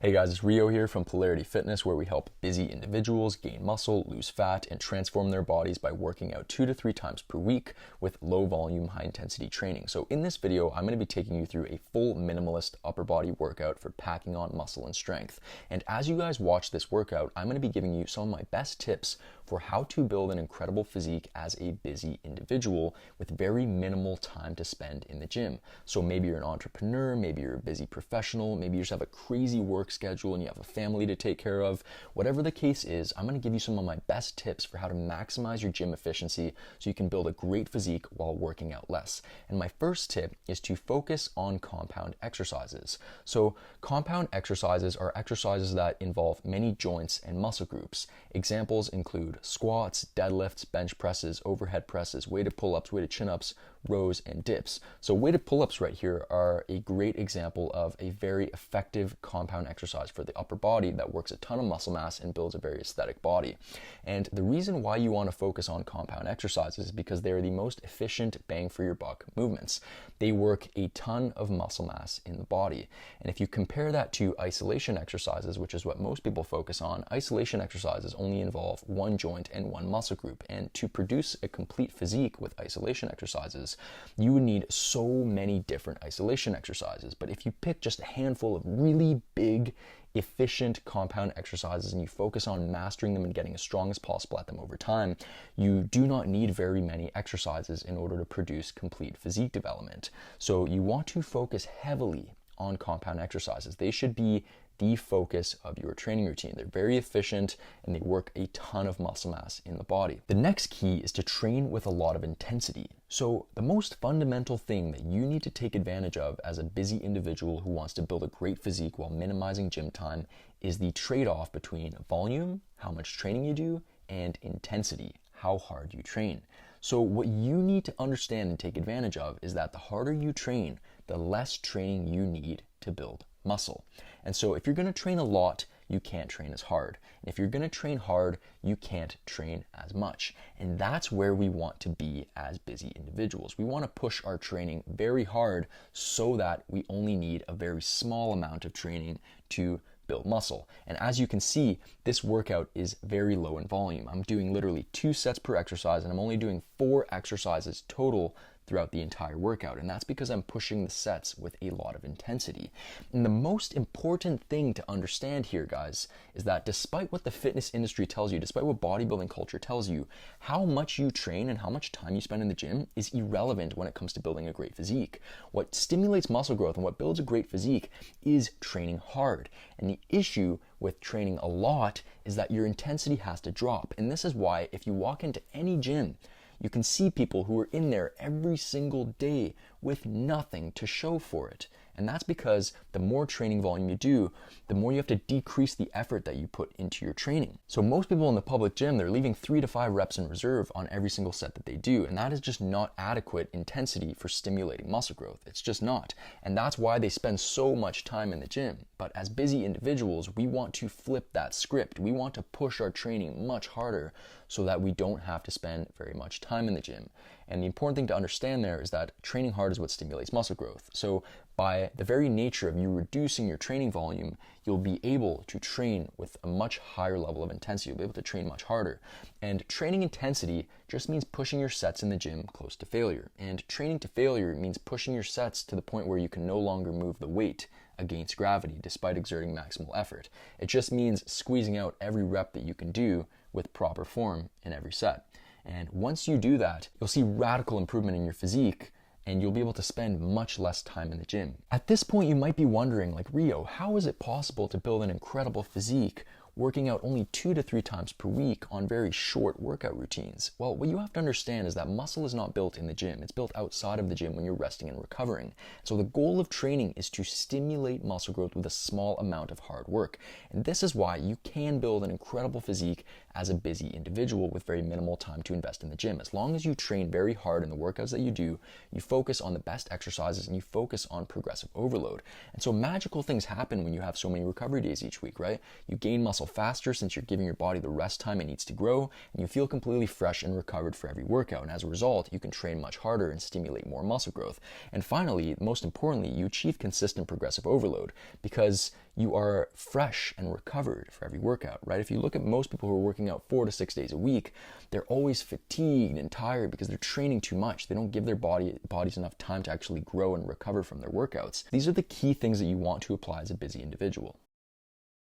Hey guys, it's Rio here from Polarity Fitness, where we help busy individuals gain muscle, lose fat, and transform their bodies by working out 2 to 3 times per week with low volume, high intensity training. So in this video, I'm going to be taking you through a full minimalist upper body workout for packing on muscle and strength. And as you guys watch this workout, I'm going to be giving you some of my best tips for how to build an incredible physique as a busy individual with very minimal time to spend in the gym. So maybe you're an entrepreneur, maybe you're a busy professional, maybe you just have a crazy work schedule and you have a family to take care of. Whatever the case is, I'm going to give you some of my best tips for how to maximize your gym efficiency so you can build a great physique while working out less. And my first tip is to focus on compound exercises. So compound exercises are exercises that involve many joints and muscle groups. Examples include squats, deadlifts, bench presses, overhead presses, weighted pull-ups, weighted chin-ups, rows, and dips. So weighted pull-ups right here are a great example of a very effective compound exercise for the upper body that works a ton of muscle mass and builds a very aesthetic body. And the reason why you want to focus on compound exercises is because they're the most efficient bang for your buck movements. They work a ton of muscle mass in the body. And if you compare that to isolation exercises, which is what most people focus on, isolation exercises only involve one joint and one muscle group. And to produce a complete physique with isolation exercises, you would need so many different isolation exercises. But if you pick just a handful of really big, efficient compound exercises and you focus on mastering them and getting as strong as possible at them over time, you do not need very many exercises in order to produce complete physique development. So you want to focus heavily on compound exercises. They should be the focus of your training routine. They're very efficient and they work a ton of muscle mass in the body. The next key is to train with a lot of intensity. So the most fundamental thing that you need to take advantage of as a busy individual who wants to build a great physique while minimizing gym time is the trade-off between volume, how much training you do, and intensity, how hard you train. So what you need to understand and take advantage of is that the harder you train, the less training you need to build muscle. And so if you're going to train a lot, you can't train as hard. And if you're going to train hard, you can't train as much. And that's where we want to be as busy individuals. We want to push our training very hard so that we only need a very small amount of training to build muscle. And as you can see, this workout is very low in volume. I'm doing literally 2 sets per exercise and I'm only doing 4 exercises total throughout the entire workout. And that's because I'm pushing the sets with a lot of intensity. And the most important thing to understand here, guys, is that despite what the fitness industry tells you, despite what bodybuilding culture tells you, how much you train and how much time you spend in the gym is irrelevant when it comes to building a great physique. What stimulates muscle growth and what builds a great physique is training hard. And the issue with training a lot is that your intensity has to drop. And this is why if you walk into any gym, you can see people who are in there every single day with nothing to show for it. And that's because the more training volume you do, the more you have to decrease the effort that you put into your training. So most people in the public gym, they're leaving 3 to 5 reps in reserve on every single set that they do. And that is just not adequate intensity for stimulating muscle growth. It's just not. And that's why they spend so much time in the gym. But as busy individuals, we want to flip that script. We want to push our training much harder so that we don't have to spend very much time in the gym. And the important thing to understand there is that training hard is what stimulates muscle growth. So by the very nature of you reducing your training volume, you'll be able to train with a much higher level of intensity. You'll be able to train much harder. And training intensity just means pushing your sets in the gym close to failure. And training to failure means pushing your sets to the point where you can no longer move the weight against gravity despite exerting maximal effort. It just means squeezing out every rep that you can do with proper form in every set. And once you do that, you'll see radical improvement in your physique and you'll be able to spend much less time in the gym. At this point, you might be wondering, like, Rio, how is it possible to build an incredible physique working out only 2 to 3 times per week on very short workout routines? Well, what you have to understand is that muscle is not built in the gym. It's built outside of the gym when you're resting and recovering. So the goal of training is to stimulate muscle growth with a small amount of hard work. And this is why you can build an incredible physique as a busy individual with very minimal time to invest in the gym. As long as you train very hard in the workouts that you do, you focus on the best exercises and you focus on progressive overload. And so magical things happen when you have so many recovery days each week, right? You gain muscle muscle faster since you're giving your body the rest time it needs to grow, and you feel completely fresh and recovered for every workout. And as a result, you can train much harder and stimulate more muscle growth. And finally, most importantly, you achieve consistent progressive overload because you are fresh and recovered for every workout, right? If you look at most people who are working out 4 to 6 days a week, they're always fatigued and tired because they're training too much. They don't give their bodies enough time to actually grow and recover from their workouts. These are the key things that you want to apply as a busy individual.